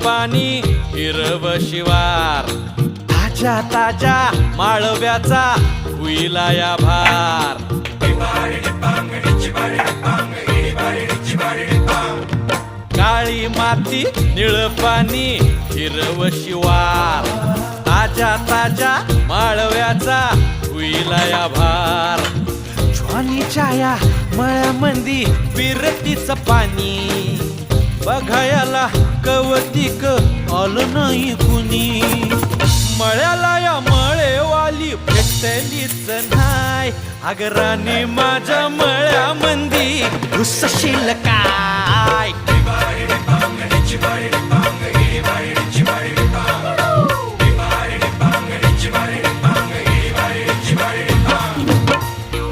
पाणी हिरव शिवार ताज्या ताज्या माळव्याचा हुईला या भार काळी माती निळ पाणी हिरव शिवार ताज्या ताज्या माळव्याचा हुईला या भार ज्वानीच्या या मळ्यामंदी विरतीच पाणी बघायला कवतिक आलं नाही कुणी मळ्याला या मळेवाली भेटलीच नाय अगराने माझ्या मळ्यामंदी घुसशील काय